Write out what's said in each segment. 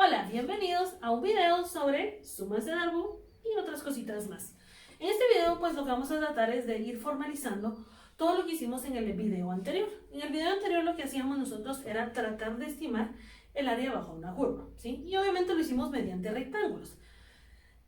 Hola, bienvenidos a un video sobre sumas de Darboux y otras cositas más. En este video pues lo que vamos a tratar es de ir formalizando todo lo que hicimos en el video anterior. En el video anterior lo que hacíamos nosotros era tratar de estimar el área bajo una curva, ¿sí? Y obviamente lo hicimos mediante rectángulos.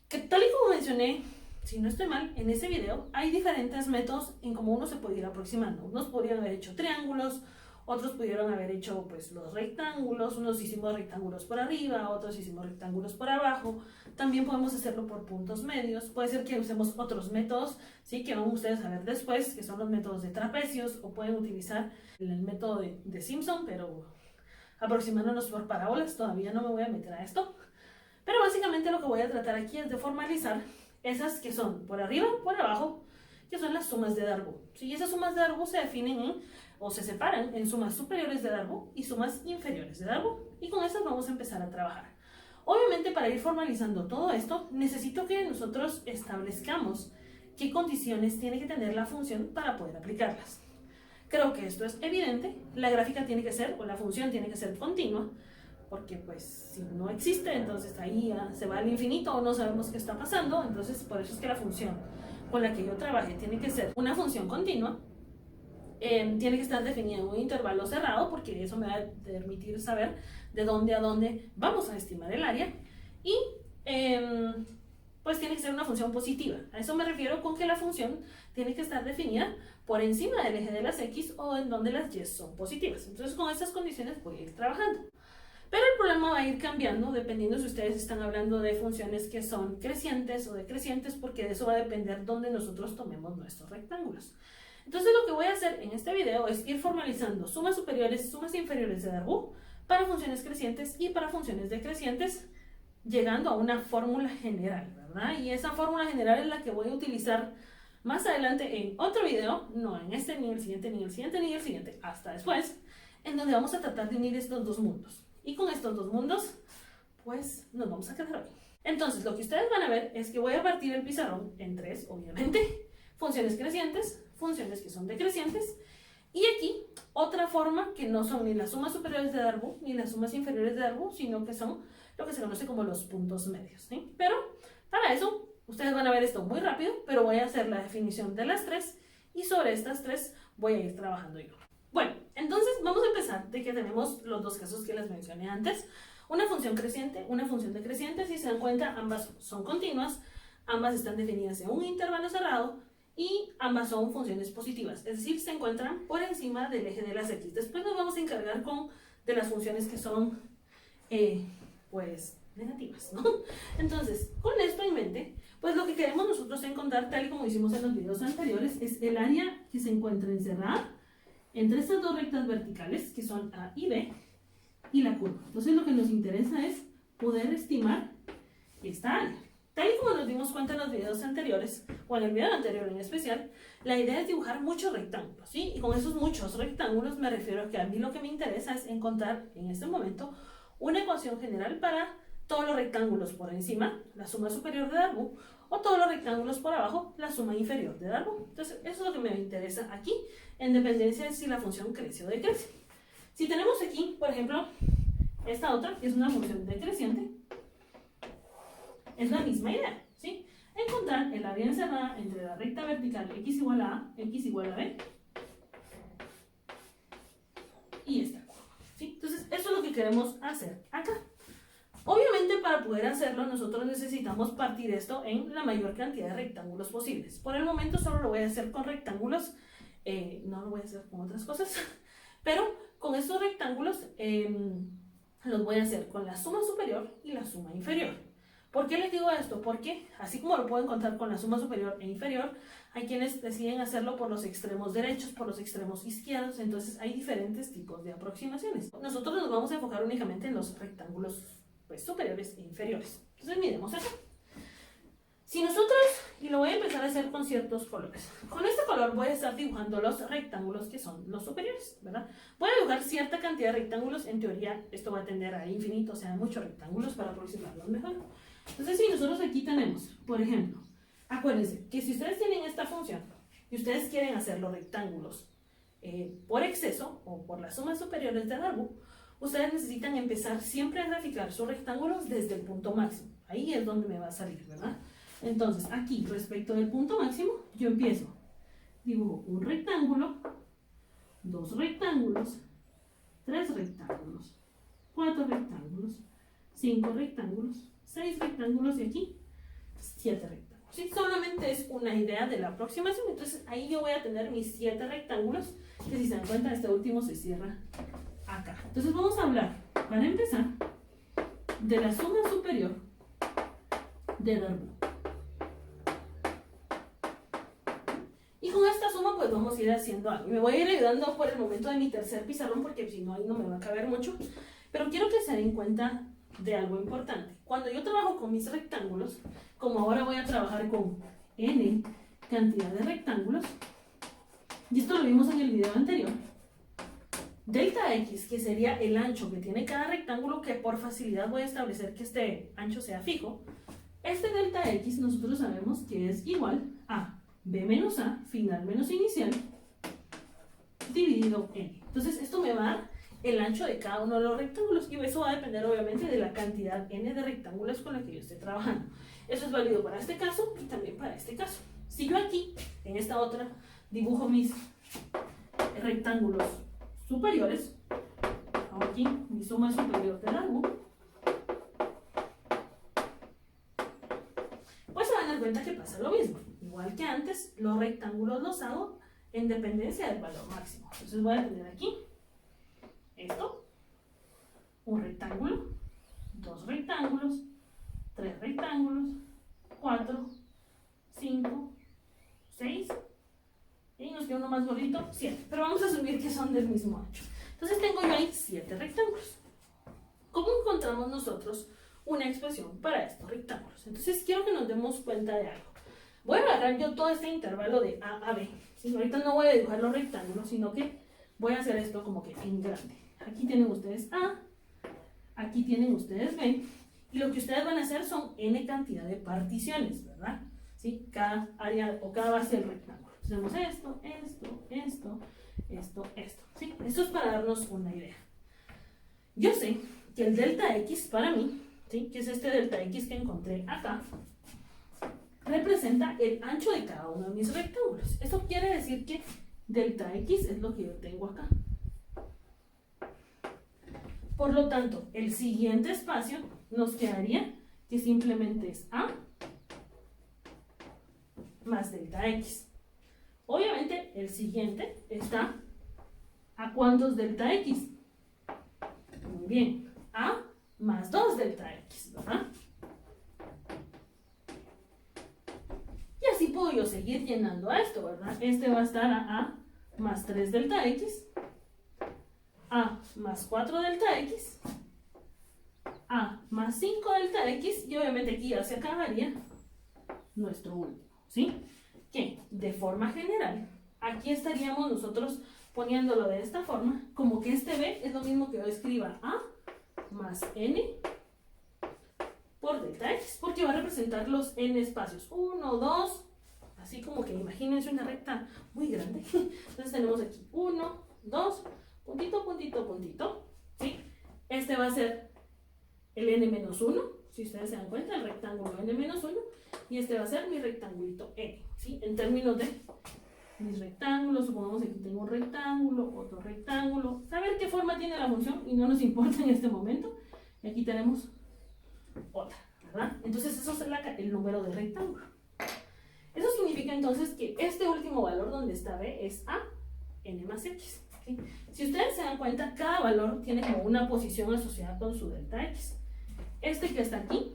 Que tal y como mencioné, si no estoy mal, en ese video hay diferentes métodos en cómo uno se puede ir aproximando. Unos podrían haber hecho triángulos, otros pudieron haber hecho pues los rectángulos, unos hicimos rectángulos por arriba, otros hicimos rectángulos por abajo. También podemos hacerlo por puntos medios. Puede ser que usemos otros métodos, ¿sí? Que van ustedes a ver después, que son los métodos de trapecios, o pueden utilizar el método de Simpson, pero aproximándonos por parábolas. Todavía no me voy a meter a esto. Pero básicamente lo que voy a tratar aquí es de formalizar esas que son por arriba, por abajo, que son las sumas de Darboux. ¿Sí? Esas sumas de Darboux se definen o se separan en sumas superiores de Darboux y sumas inferiores de Darboux. Y con esas vamos a empezar a trabajar. Obviamente, para ir formalizando todo esto, necesito que nosotros establezcamos qué condiciones tiene que tener la función para poder aplicarlas. Creo que esto es evidente. La gráfica tiene que ser, o la función tiene que ser continua, porque pues si no existe, entonces ahí ya se va al infinito o no sabemos qué está pasando. Entonces por eso es que la función con la que yo trabaje tiene que ser una función continua. Tiene que estar definida en un intervalo cerrado, porque eso me va a permitir saber de dónde a dónde vamos a estimar el área. Y pues tiene que ser una función positiva. A eso me refiero con que la función tiene que estar definida por encima del eje de las x o en donde las y son positivas. Entonces con esas condiciones voy a ir trabajando. Pero el problema va a ir cambiando dependiendo si ustedes están hablando de funciones que son crecientes o decrecientes, porque de eso va a depender dónde nosotros tomemos nuestros rectángulos. Entonces lo que voy a hacer en este video es ir formalizando sumas superiores, sumas inferiores de Darboux para funciones crecientes y para funciones decrecientes, llegando a una fórmula general, ¿verdad? Y esa fórmula general es la que voy a utilizar más adelante en otro video, no en este, ni el siguiente, ni el siguiente, ni el siguiente, hasta después, en donde vamos a tratar de unir estos dos mundos. Y con estos dos mundos, pues nos vamos a quedar hoy. Entonces, lo que ustedes van a ver es que voy a partir el pizarrón en tres, obviamente, funciones crecientes, funciones que son decrecientes, y aquí otra forma que no son ni las sumas superiores de Darboux ni las sumas inferiores de Darboux, sino que son lo que se conoce como los puntos medios, ¿sí? Pero para eso, ustedes van a ver esto muy rápido, pero voy a hacer la definición de las tres, y sobre estas tres voy a ir trabajando yo. Bueno, entonces vamos a empezar de que tenemos los dos casos que les mencioné antes. Una función creciente, una función decreciente. Si se dan cuenta, ambas son continuas, ambas están definidas en un intervalo cerrado y ambas son funciones positivas, es decir, se encuentran por encima del eje de las x. Después nos vamos a encargar de las funciones que son, pues, negativas, ¿no? Entonces, con esto en mente, pues lo que queremos nosotros encontrar, tal y como hicimos en los videos anteriores, es el área que se encuentra encerrada entre estas dos rectas verticales, que son A y B, y la curva. Entonces lo que nos interesa es poder estimar esta área. Tal y como nos dimos cuenta en los videos anteriores, o en el video anterior en especial, la idea es dibujar muchos rectángulos, ¿sí? Y con esos muchos rectángulos me refiero a que a mí lo que me interesa es encontrar en este momento una ecuación general para todos los rectángulos por encima, la suma superior de Darboux, o todos los rectángulos por abajo, la suma inferior de Darboux. Entonces, eso es lo que me interesa aquí, en dependencia de si la función crece o decrece. Si tenemos aquí, por ejemplo, esta otra, que es una función decreciente, es la misma idea, ¿sí? Encontrar el área encerrada entre la recta vertical x igual a A, x igual a B, y esta curva, ¿sí? Entonces, eso es lo que queremos hacer acá. Obviamente, para poder hacerlo, nosotros necesitamos partir esto en la mayor cantidad de rectángulos posibles. Por el momento solo lo voy a hacer con rectángulos, no lo voy a hacer con otras cosas, pero con estos rectángulos los voy a hacer con la suma superior y la suma inferior. ¿Por qué les digo esto? Porque así como lo puedo encontrar con la suma superior e inferior, hay quienes deciden hacerlo por los extremos derechos, por los extremos izquierdos, entonces hay diferentes tipos de aproximaciones. Nosotros nos vamos a enfocar únicamente en los rectángulos pues, superiores e inferiores. Entonces miremos acá. Si nosotros, y lo voy a empezar a hacer con ciertos colores, con este color voy a estar dibujando los rectángulos que son los superiores, ¿verdad? Voy a dibujar cierta cantidad de rectángulos, en teoría esto va a tender a infinito, o sea, muchos rectángulos para aproximarlos mejor. Entonces, si nosotros aquí tenemos, por ejemplo, acuérdense que si ustedes tienen esta función y ustedes quieren hacer los rectángulos por exceso o por las sumas superiores de Darboux, ustedes necesitan empezar siempre a graficar sus rectángulos desde el punto máximo. Ahí es donde me va a salir, ¿verdad? Entonces, aquí, respecto del punto máximo, yo empiezo. Dibujo un rectángulo, 2 rectángulos, 3 rectángulos, 4 rectángulos, 5 rectángulos, 6 rectángulos y aquí 7 rectángulos. ¿Sí? Solamente es una idea de la aproximación. Entonces ahí yo voy a tener mis 7 rectángulos, que si se dan cuenta, este último se cierra acá. Entonces vamos a hablar, para empezar, de la suma superior de darbo. Y con esta suma pues vamos a ir haciendo algo. Me voy a ir ayudando por el momento de mi tercer pizarrón, porque si no ahí no me va a caber mucho. Pero quiero que se den cuenta de algo importante. Cuando yo trabajo con mis rectángulos, como ahora voy a trabajar con n cantidad de rectángulos, y esto lo vimos en el video anterior, delta x, que sería el ancho que tiene cada rectángulo, que por facilidad voy a establecer que este ancho sea fijo, este delta x nosotros sabemos que es igual a b menos a, final menos inicial, dividido n. Entonces esto me va a dar el ancho de cada uno de los rectángulos, y eso va a depender obviamente de la cantidad n de rectángulos con la que yo esté trabajando. Eso es válido para este caso y también para este caso. Si yo aquí, en esta otra, dibujo mis rectángulos superiores, aquí mi suma superior de largo, pues se van a dar cuenta que pasa lo mismo. Igual que antes, los rectángulos los hago en dependencia del valor máximo. Entonces voy a tener aquí esto, un rectángulo, 2 rectángulos, 3 rectángulos, 4, 5, 6, y nos queda uno más gordito, 7. Pero vamos a asumir que son del mismo ancho. Entonces tengo yo ahí 7 rectángulos. ¿Cómo encontramos nosotros una expresión para estos rectángulos? Entonces quiero que nos demos cuenta de algo. Voy a agarrar yo todo este intervalo de A a B. ¿Sí? Ahorita no voy a dibujar los rectángulos, sino que voy a hacer esto como que en grande. Aquí tienen ustedes A, aquí tienen ustedes B, y lo que ustedes van a hacer son n cantidad de particiones, ¿verdad? ¿Sí? Cada área o cada base del rectángulo. Tenemos esto, esto, esto, esto, esto. ¿Sí? Esto es para darnos una idea. Yo sé que el delta x para mí, ¿sí? Que es este delta x que encontré acá, representa el ancho de cada uno de mis rectángulos. Eso quiere decir que delta x es lo que yo tengo acá. Por lo tanto, el siguiente espacio nos quedaría que simplemente es A más delta x. Obviamente, el siguiente está ¿a cuántos delta x? Muy bien, A más 2 delta x, ¿verdad? Y así puedo yo seguir llenando a esto, ¿verdad? Este va a estar a más 3 delta x, A más 4 delta x, A más 5 delta x, y obviamente aquí ya se acabaría nuestro último, ¿sí? Que de forma general, aquí estaríamos nosotros poniéndolo de esta forma, como que este b es lo mismo que yo escriba A más n por delta x, porque va a representar los n espacios, 1, 2, así como que imagínense una recta muy grande. Entonces tenemos aquí 1, 2, puntito, puntito, puntito, ¿sí? Este va a ser el n-1, si ustedes se dan cuenta, el rectángulo n-1, y este va a ser mi rectangulito n, ¿sí? En términos de mis rectángulos, supongamos que aquí tengo un rectángulo, otro rectángulo, saber qué forma tiene la función y no nos importa en este momento, y aquí tenemos otra, ¿verdad? Entonces eso es el número de rectángulo. Eso significa entonces que este último valor donde está b es a n más x, ¿sí? Si ustedes se dan cuenta, cada valor tiene como una posición asociada con su delta x. Este que está aquí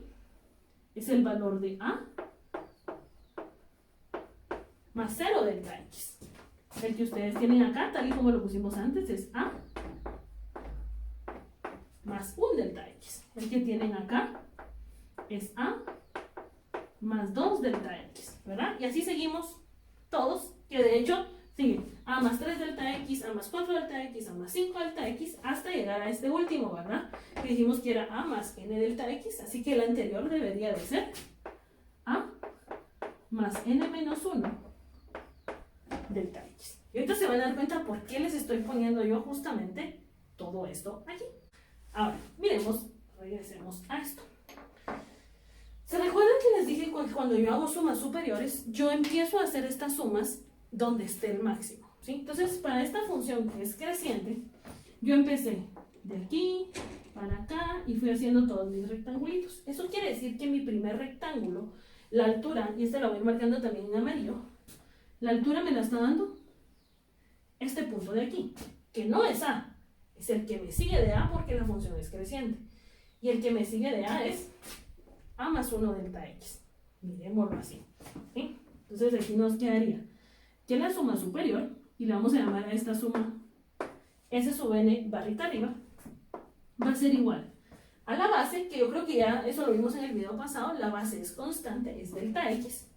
es el valor de a más 0 delta x. El que ustedes tienen acá, tal y como lo pusimos antes, es a más 1 delta x. El que tienen acá es a más 2 delta x, ¿verdad? Y así seguimos todos, que de hecho siguen a más 3 delta x, a más 4 delta x, a más 5 delta x, hasta llegar a este último, ¿verdad? Que dijimos que era a más n delta x, así que el anterior debería de ser a más n menos 1 delta x. Y ahorita se van a dar cuenta por qué les estoy poniendo yo justamente todo esto aquí. Ahora, miremos, regresemos a esto. ¿Se recuerdan que les dije que cuando yo hago sumas superiores, yo empiezo a hacer estas sumas donde esté el máximo? ¿Sí? Entonces, para esta función que es creciente, yo empecé de aquí para acá y fui haciendo todos mis rectangulitos. Eso quiere decir que mi primer rectángulo, la altura, y este lo voy marcando también en amarillo, la altura me la está dando este punto de aquí, que no es A, es el que me sigue de A porque la función es creciente. Y el que me sigue de A es A más 1 delta X. Miremoslo así. ¿Sí? Entonces aquí nos quedaría que la suma superior, y le vamos a llamar a esta suma S sub n barrita arriba, va a ser igual a la base, que yo creo que ya eso lo vimos en el video pasado, la base es constante, es delta X,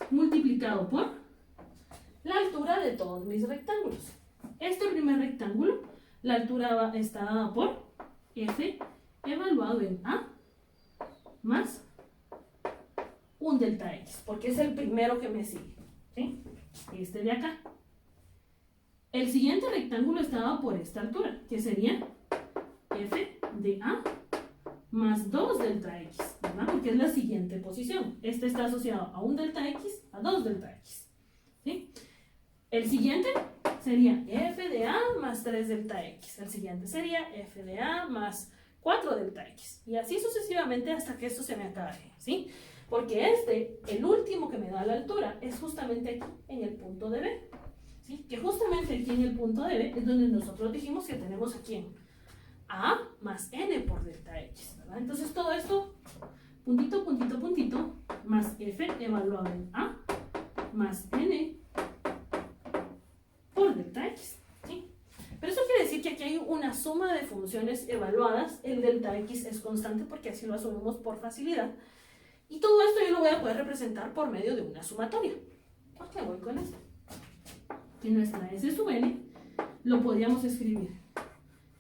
multiplicado por la altura de todos mis rectángulos. Este primer rectángulo, la altura está dada por F evaluado en A más un delta X, porque es el primero que me sigue, ¿sí? Este de acá. El siguiente rectángulo está dado por esta altura, que sería F de A más 2 delta X, ¿verdad? Porque es la siguiente posición. Este está asociado a un delta X, a 2 delta X, ¿sí? El siguiente sería F de A más 3 delta X. El siguiente sería F de A más 4 delta X. Y así sucesivamente hasta que esto se me acabe, ¿sí? Porque el último que me da la altura, es justamente aquí, en el punto de B. ¿Sí? Que justamente aquí en el punto de B es donde nosotros dijimos que tenemos aquí en A más N por delta X, ¿verdad? Entonces todo esto, puntito, puntito, puntito, más F evaluado en A más N por delta X, ¿sí? Pero eso quiere decir que aquí hay una suma de funciones evaluadas. El delta X es constante porque así lo asumimos por facilidad. Y todo esto yo lo voy a poder representar por medio de una sumatoria. ¿Por qué voy con esto? Que nuestra S sub n lo podríamos escribir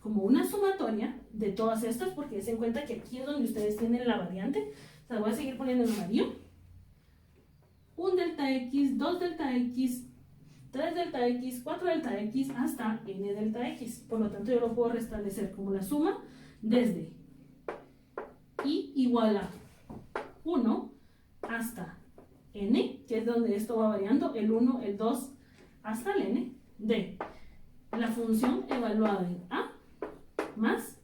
como una sumatoria de todas estas, porque den cuenta que aquí es donde ustedes tienen la variante. O sea, voy a seguir poniendo en amarillo. 1 delta X, 2 delta X, 3 delta X, 4 delta X, hasta n delta X. Por lo tanto, yo lo puedo restablecer como la suma desde I igual a 1 hasta n, que es donde esto va variando, el 1, el 2, hasta el n, de la función evaluada en A más,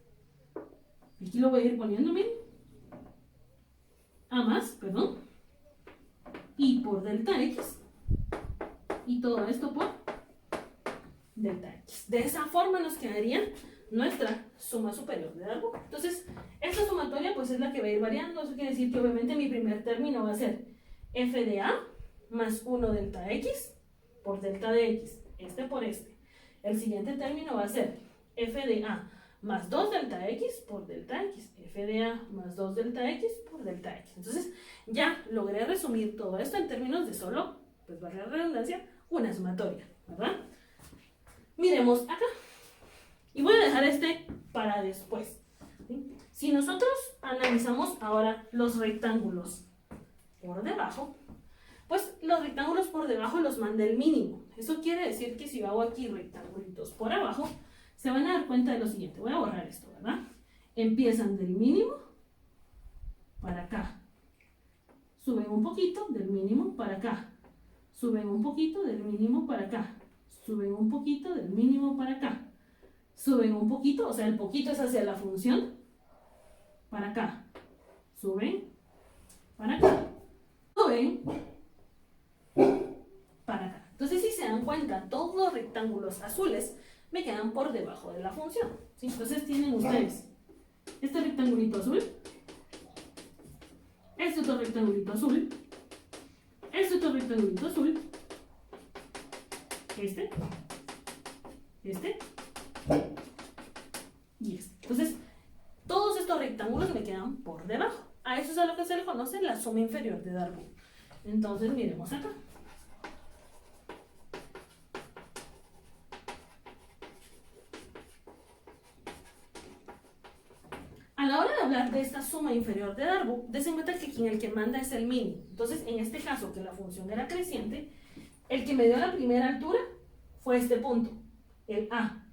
aquí lo voy a ir poniéndome, A más, perdón, I por delta X, y todo esto por delta X. De esa forma nos quedaría nuestra suma superior de algo. Entonces, esta sumatoria pues es la que va a ir variando. Eso quiere decir que obviamente mi primer término va a ser F de A más 1 delta X por delta de X, este por este. El siguiente término va a ser F de A más 2 delta X por delta X, F de A más 2 delta X por delta X. Entonces, ya logré resumir todo esto en términos de solo, pues valga la redundancia, una sumatoria, ¿verdad? Miremos acá. Y voy a dejar este para después, ¿sí? Si nosotros analizamos ahora los rectángulos por debajo, pues los rectángulos por debajo los manda el mínimo. Eso quiere decir que si yo hago aquí rectangulitos por abajo, se van a dar cuenta de lo siguiente. Voy a borrar esto, ¿verdad? Empiezan del mínimo para acá. Suben un poquito del mínimo para acá. Suben un poquito del mínimo para acá. Suben un poquito del mínimo para acá. Suben un poquito, o sea, el poquito es hacia la función, para acá. Suben para acá. Suben para acá. Entonces, si se dan cuenta, todos los rectángulos azules me quedan por debajo de la función, ¿sí? Entonces tienen ustedes este rectangulito azul, este otro rectangulito azul, este otro rectangulito azul, este y este. Entonces, todos estos rectángulos me quedan por debajo. A eso es a lo que se le conoce la suma inferior de Darboux. Entonces, miremos acá. A la hora de hablar de esta suma inferior de Darboux, des en cuenta que quien el que manda es el mínimo. Entonces, en este caso, que la función era creciente, el que me dio la primera altura fue este punto, el A.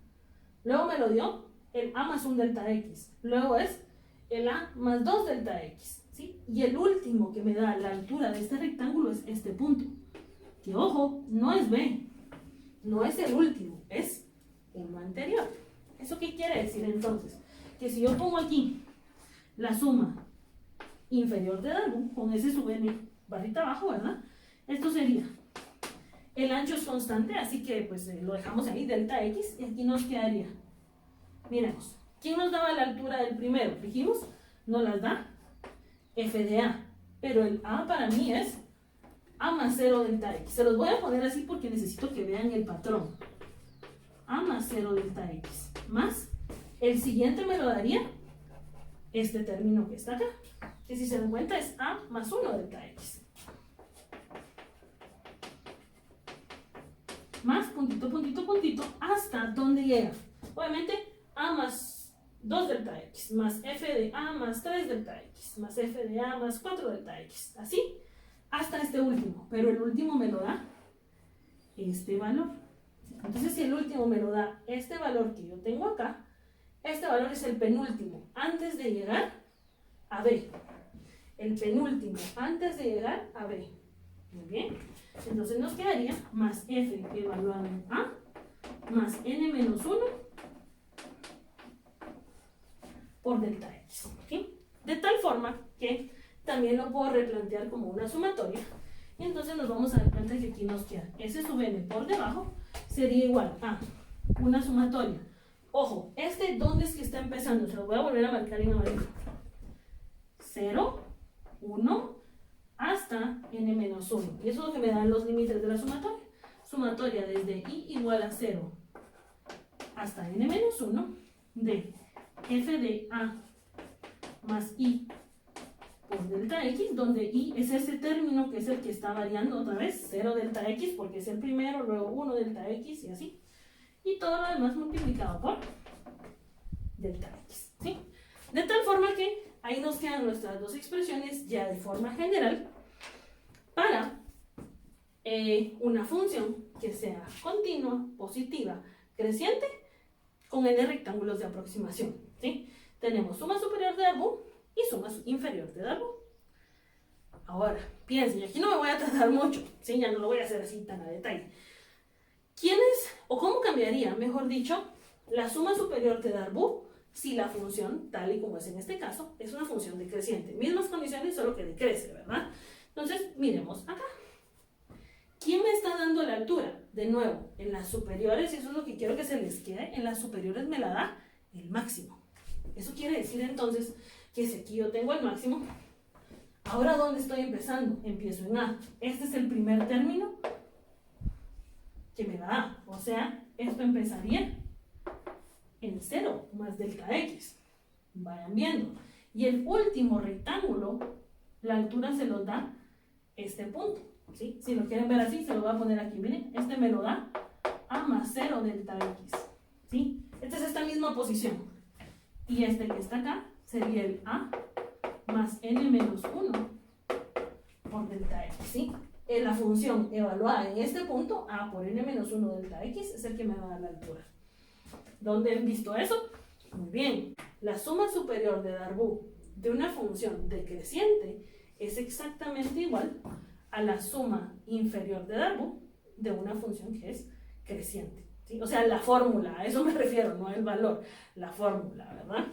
Luego me lo dio el a más 1 delta x. Luego es el a más 2 delta x, ¿sí? Y el último que me da la altura de este rectángulo es este punto. Que ojo, no es b, no es el último, es uno anterior. ¿Eso qué quiere decir entonces? Que si yo pongo aquí la suma inferior de Darboux, con ese sub n barrita abajo, ¿verdad? Esto sería, el ancho es constante, así que pues lo dejamos ahí, delta x, y aquí nos quedaría, miremos, ¿quién nos daba la altura del primero? Dijimos, nos las da f de a, pero el a para mí es a más 0 delta x. Se los voy a poner así porque necesito que vean el patrón. A más 0 delta x, más el siguiente me lo daría este término que está acá, que si se dan cuenta es a más 1 delta x. Más puntito, puntito, puntito, hasta donde llega. Obviamente, a más 2 delta x, más f de a más 3 delta x, más f de a más 4 delta x. Así, hasta este último. Pero el último me lo da este valor. Entonces, si el último me lo da este valor que yo tengo acá, este valor es el penúltimo, antes de llegar a b. El penúltimo, antes de llegar a b. Muy bien. Entonces nos quedaría más f evaluado en a, más n menos 1 por delta x. ¿Sí? De tal forma que también lo puedo replantear como una sumatoria. Y entonces nos vamos a dar cuenta que aquí nos queda s sub n por debajo sería igual a una sumatoria. Ojo, ¿dónde es que está empezando? Se lo voy a volver a marcar en amarillo. 0, 1, hasta n menos 1. Y eso es lo que me dan los límites de la sumatoria. Sumatoria desde i igual a 0 hasta n menos 1 de f de a más i por delta x, donde i es ese término que es el que está variando otra vez, 0 delta x porque es el primero, luego 1 delta x y así. Y todo lo demás multiplicado por delta x, ¿sí? De tal forma que ahí nos quedan nuestras dos expresiones ya de forma general para una función que sea continua, positiva, creciente, con n rectángulos de aproximación, ¿sí? Tenemos suma superior de Darboux y suma inferior de Darboux. Ahora, piensen, y aquí no me voy a tardar mucho, ¿sí? Ya no lo voy a hacer así tan a detalle. ¿Quiénes, o cómo cambiaría, mejor dicho, la suma superior de Darboux si la función, tal y como es en este caso, es una función decreciente? Mismas condiciones, solo que decrece, ¿verdad? Entonces, miremos acá. ¿Quién me está dando la altura? De nuevo, en las superiores, y eso es lo que quiero que se les quede, en las superiores me la da el máximo. Eso quiere decir entonces que si aquí yo tengo el máximo, ahora ¿dónde estoy empezando? Empiezo en A. Este es el primer término que me da A. O sea, esto empezaría en 0 más delta x. Vayan viendo. Y el último rectángulo, la altura se los da este punto. ¿Sí? Si lo quieren ver así, se lo voy a poner aquí. Miren, este me lo da a más 0 delta x. ¿Sí? Esta es esta misma posición. Y este que está acá sería el a más n menos 1 por delta x. ¿Sí? La función evaluada en este punto, a por n menos 1 delta x, es el que me va a dar la altura. ¿Dónde han visto eso? Muy bien. La suma superior de Darboux de una función decreciente es exactamente igual a la suma inferior de Darboux de una función que es creciente. ¿Sí? O sea, la fórmula, a eso me refiero, no el valor, la fórmula, ¿verdad?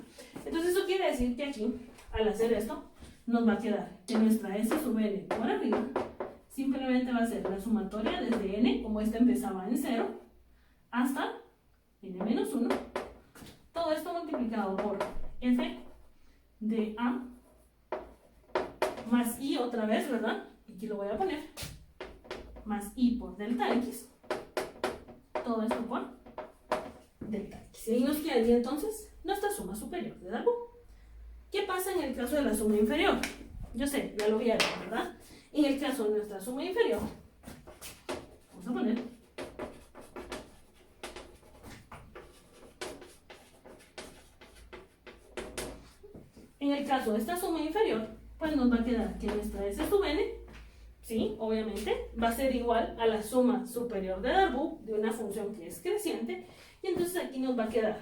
Entonces eso quiere decir que aquí, al hacer esto, nos va a quedar que nuestra s sub n por arriba simplemente va a ser la sumatoria desde n, como esta empezaba en 0, hasta n menos 1. Todo esto multiplicado por f de a más i otra vez, ¿verdad? Aquí lo voy a poner, más i por delta x, todo esto por delta x. Y ahí nos quedaría entonces nuestra suma superior de Darboux. ¿Qué pasa en el caso de la suma inferior? Yo sé, ya lo vieron, ¿verdad? En el caso de nuestra suma inferior, vamos a poner en el caso de esta suma inferior, pues nos va a quedar que nuestra s sub n, sí, obviamente, va a ser igual a la suma superior de Darboux de una función que es creciente, y entonces aquí nos va a quedar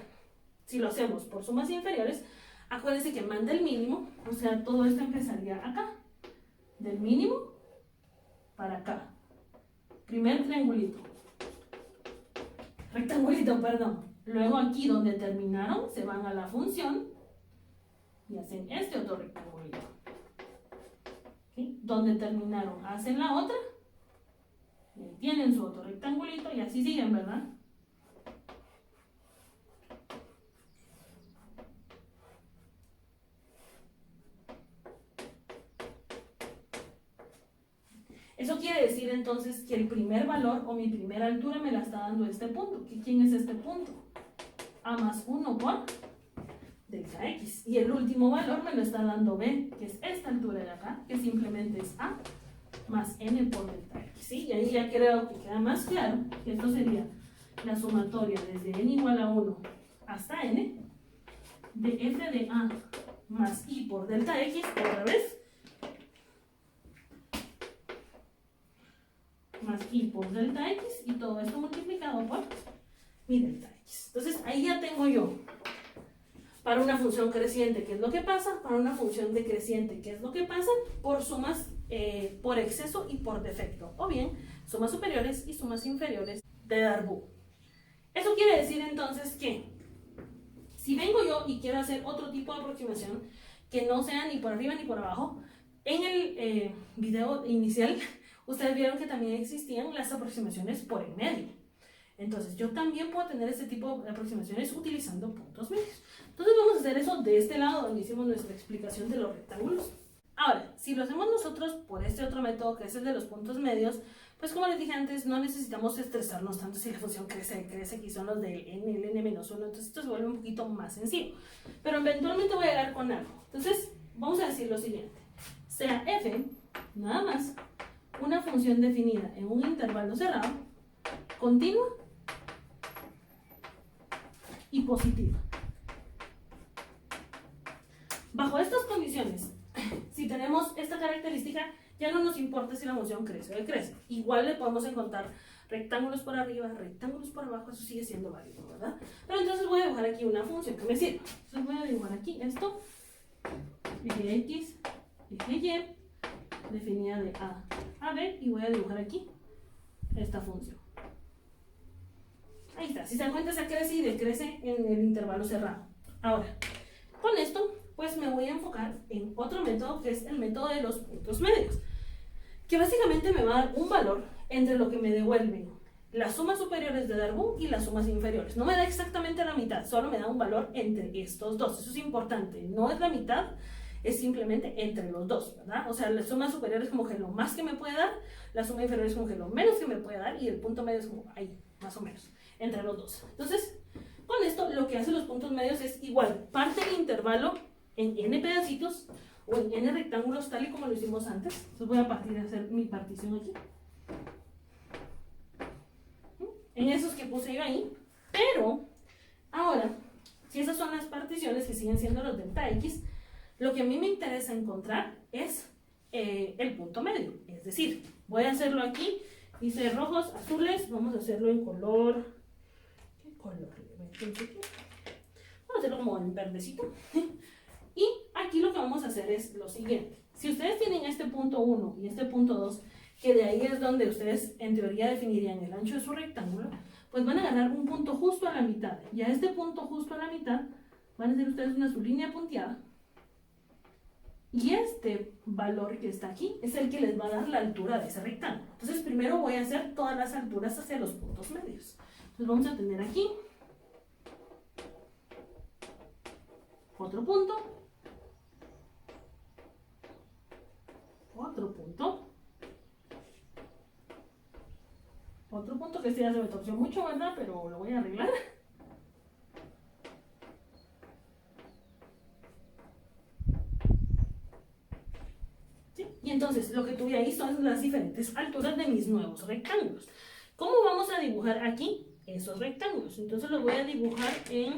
Si lo hacemos por sumas inferiores, acuérdense que manda el mínimo, o sea, todo esto empezaría acá, del mínimo para acá. Primer rectangulito, perdón. Luego aquí donde terminaron, se van a la función y hacen este otro rectangulito. ¿Sí? Donde terminaron, hacen la otra, y tienen su otro rectangulito y así siguen, ¿verdad? Eso quiere decir entonces que el primer valor o mi primera altura me la está dando este punto. ¿Quién es este punto? A más 1 por delta X. Y el último valor me lo está dando B, que es esta altura de acá, que simplemente es A más N por delta X. ¿Sí? Y ahí ya creo que queda más claro que esto sería la sumatoria desde N igual a 1 hasta N de F de A más I por delta X otra vez, más I por delta X, y todo esto multiplicado por mi delta X. Entonces ahí ya tengo yo para una función creciente qué es lo que pasa, para una función decreciente qué es lo que pasa, por sumas por exceso y por defecto, o bien sumas superiores y sumas inferiores de Darboux. Eso quiere decir entonces que si vengo yo y quiero hacer otro tipo de aproximación que no sea ni por arriba ni por abajo, en el video inicial ustedes vieron que también existían las aproximaciones por en medio. Entonces yo también puedo tener este tipo de aproximaciones utilizando puntos medios. Entonces vamos a hacer eso de este lado donde hicimos nuestra explicación de los rectángulos. Ahora, si lo hacemos nosotros por este otro método que es el de los puntos medios, pues como les dije antes, no necesitamos estresarnos tanto si la función crece, aquí son los de n, el n-1, entonces esto se vuelve un poquito más sencillo. Pero eventualmente voy a llegar con algo. Entonces vamos a decir lo siguiente. Sea f, nada más, una función definida en un intervalo cerrado, continua y positiva. Bajo estas condiciones, si tenemos esta característica, ya no nos importa si la función crece o decrece. Igual le podemos encontrar rectángulos por arriba, rectángulos por abajo, eso sigue siendo válido, ¿verdad? Pero entonces voy a dibujar aquí una función que me sirva. Entonces voy a dibujar aquí esto, eje X, eje Y, definida de A a B, y voy a dibujar aquí esta función. Ahí está, si se dan cuenta se crece y decrece en el intervalo cerrado. Ahora, con esto pues me voy a enfocar en otro método que es el método de los puntos medios, que básicamente me va a dar un valor entre lo que me devuelven las sumas superiores de Darboux y las sumas inferiores. No me da exactamente la mitad, solo me da un valor entre estos dos. Eso es importante, no es la mitad, es simplemente entre los dos, ¿verdad? O sea, la suma superior es como que lo más que me puede dar, la suma inferior es como que lo menos que me puede dar, y el punto medio es como ahí, más o menos, entre los dos. Entonces, con esto lo que hacen los puntos medios es igual, parte el intervalo en n pedacitos o en n rectángulos, tal y como lo hicimos antes. Entonces voy a partir de hacer mi partición aquí en esos que puse yo ahí, pero ahora, si esas son las particiones que siguen siendo los delta X, lo que a mí me interesa encontrar es el punto medio. Es decir, voy a hacerlo aquí, dice rojos, azules, vamos a hacerlo en color, ¿qué color? Vamos a hacerlo como en verdecito. Y aquí lo que vamos a hacer es lo siguiente. Si ustedes tienen este punto 1 y este punto 2, que de ahí es donde ustedes en teoría definirían el ancho de su rectángulo, pues van a ganar un punto justo a la mitad. Y a este punto justo a la mitad van a hacer ustedes una sublínea punteada. Y este valor que está aquí es el que les va a dar la altura de ese rectángulo. Entonces primero voy a hacer todas las alturas hacia los puntos medios. Entonces vamos a tener aquí otro punto, otro punto que este ya se me torció mucho, ¿verdad? Pero lo voy a arreglar. ¿Sí? Y entonces lo que tuve ahí son las diferentes alturas de mis nuevos rectángulos. ¿Cómo vamos a dibujar aquí esos rectángulos? Entonces los voy a dibujar en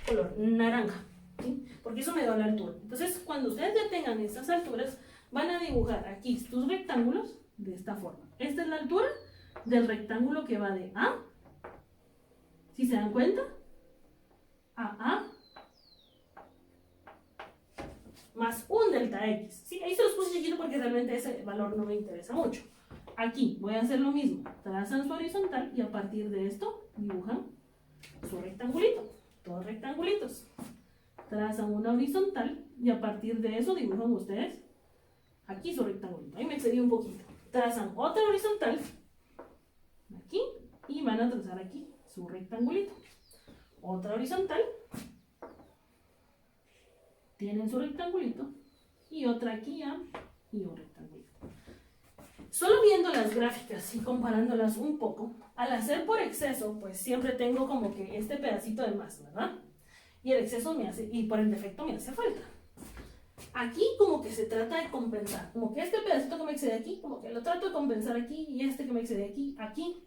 color naranja, ¿sí? Porque eso me da la altura. Entonces cuando ustedes ya tengan estas alturas, van a dibujar aquí tus rectángulos de esta forma. Esta es la altura del rectángulo que va de A, si se dan cuenta, AA más un delta X. ¿Sí? Ahí se los puse chiquito porque realmente ese valor no me interesa mucho. Aquí voy a hacer lo mismo. Trazan su horizontal y a partir de esto dibujan su rectangulito. Todos rectangulitos. Trazan una horizontal y a partir de eso dibujan ustedes aquí su rectangulito. Ahí me excedí un poquito. Trazan otra horizontal aquí y van a trazar aquí su rectangulito. Otra horizontal. Tienen su rectangulito y otra aquí ya y un rectangulito. Solo viendo las gráficas y comparándolas un poco, al hacer por exceso, pues siempre tengo como que este pedacito de más, ¿verdad? Y el exceso me hace, y por el defecto me hace falta. Aquí como que se trata de compensar, como que este pedacito que me excede aquí, como que lo trato de compensar aquí, y este que me excede aquí, aquí,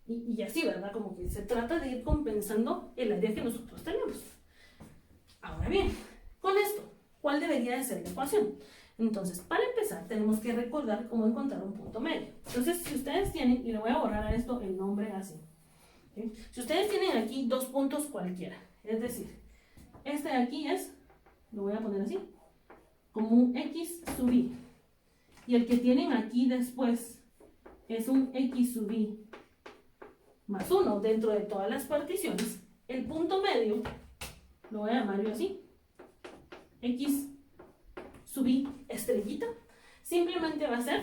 y así, ¿verdad? Como que se trata de ir compensando el área que nosotros tenemos. Ahora bien, con esto, ¿cuál debería de ser la ecuación? Entonces, para empezar, tenemos que recordar cómo encontrar un punto medio. Entonces, si ustedes tienen, y le voy a borrar a esto el nombre así, ¿sí? Si ustedes tienen aquí dos puntos cualquiera, es decir, este de aquí es, lo voy a poner así, como un X sub I, y el que tienen aquí después es un X sub I más 1 dentro de todas las particiones, el punto medio, lo voy a llamar yo así, X sub I estrellita, simplemente va a ser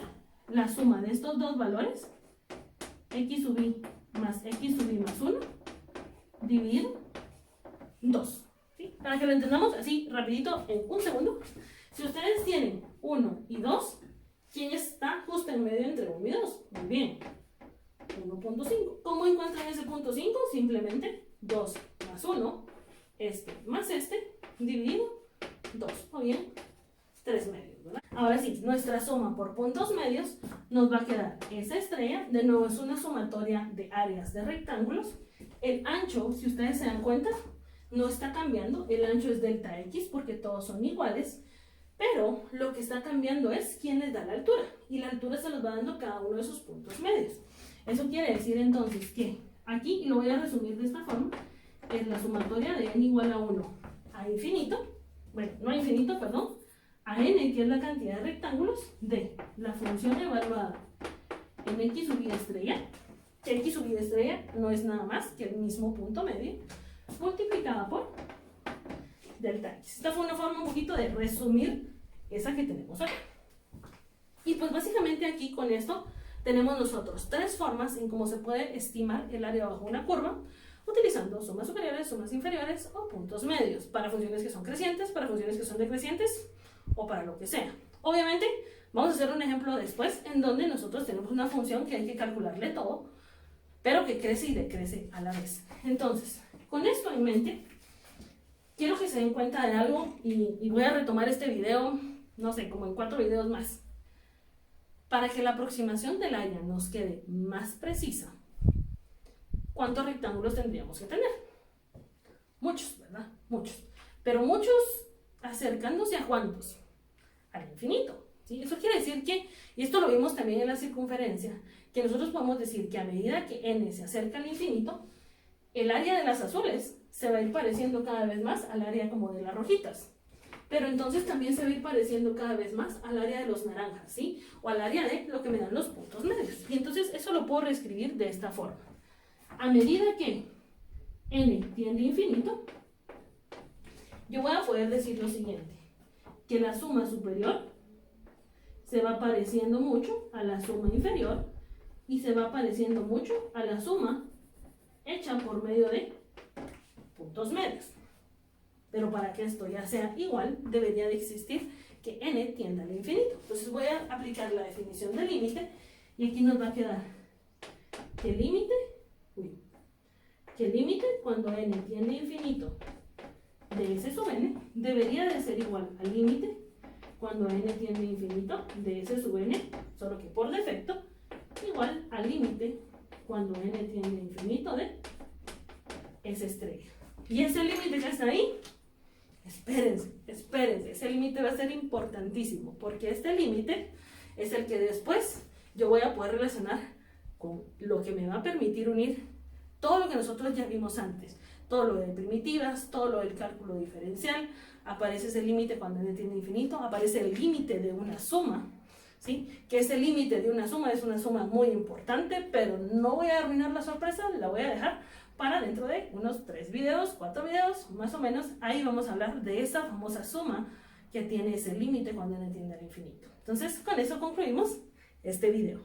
la suma de estos dos valores, X sub I más X sub I más 1, dividir 2. ¿Sí? Para que lo entendamos así rapidito en un segundo, si ustedes tienen 1 y 2, ¿quién está justo en medio entre 1 y 2? Muy bien, 1.5. ¿Cómo encuentran ese punto 5? Simplemente 2 más 1, este más este, dividido 2, o bien 3 medios, ¿verdad? Ahora sí, nuestra suma por puntos medios nos va a quedar esa estrella, de nuevo es una sumatoria de áreas de rectángulos. El ancho, si ustedes se dan cuenta, no está cambiando, el ancho es delta X porque todos son iguales, pero lo que está cambiando es quién les da la altura, y la altura se los va dando cada uno de sus puntos medios. Eso quiere decir entonces que aquí, y lo voy a resumir de esta forma, es la sumatoria de n igual a 1 a infinito, bueno, no a infinito, perdón, a n, que es la cantidad de rectángulos, de la función evaluada en x sub i estrella, que x sub i estrella no es nada más que el mismo punto medio, multiplicada por delta x. Esta fue una forma un poquito de resumir esa que tenemos acá. Y pues básicamente aquí con esto tenemos nosotros tres formas en cómo se puede estimar el área bajo una curva, utilizando sumas superiores, sumas inferiores o puntos medios, para funciones que son crecientes, para funciones que son decrecientes o para lo que sea. Obviamente vamos a hacer un ejemplo después en donde nosotros tenemos una función que hay que calcularle todo, pero que crece y decrece a la vez. Entonces, con esto en mente, quiero que se den cuenta de algo y voy a retomar este video, no sé, como en 4 videos más. Para que la aproximación del área nos quede más precisa, ¿cuántos rectángulos tendríamos que tener? Muchos, ¿verdad? Muchos. Pero muchos acercándose a ¿cuántos? Al infinito. ¿Sí? Eso quiere decir que, y esto lo vimos también en la circunferencia, que nosotros podemos decir que a medida que n se acerca al infinito, el área de las azules se va a ir pareciendo cada vez más al área como de las rojitas. Pero entonces también se va a ir pareciendo cada vez más al área de los naranjas, ¿sí? O al área de lo que me dan los puntos medios. Y entonces eso lo puedo reescribir de esta forma. A medida que n tiende a infinito, yo voy a poder decir lo siguiente, que la suma superior se va pareciendo mucho a la suma inferior y se va pareciendo mucho a la suma hecha por medio de puntos medios. Pero para que esto ya sea igual, debería de existir que n tienda al infinito. Entonces voy a aplicar la definición del límite y aquí nos va a quedar que el límite cuando n tiende a infinito de s sub n debería de ser igual al límite cuando n tiende a infinito de s sub n, solo que por defecto igual al límite cuando n tiende a infinito de s estrella. Y ese límite que está ahí, espérense, ese límite va a ser importantísimo, porque este límite es el que después yo voy a poder relacionar con lo que me va a permitir unir todo lo que nosotros ya vimos antes, todo lo de primitivas, todo lo del cálculo diferencial, aparece ese límite cuando n tiende a infinito, aparece el límite de una suma, ¿sí? Que ese límite de una suma es una suma muy importante, pero no voy a arruinar la sorpresa, la voy a dejar para dentro de unos 3 videos, 4 videos, más o menos. Ahí vamos a hablar de esa famosa suma que tiene ese límite cuando n tiende al infinito. Entonces, con eso concluimos este video.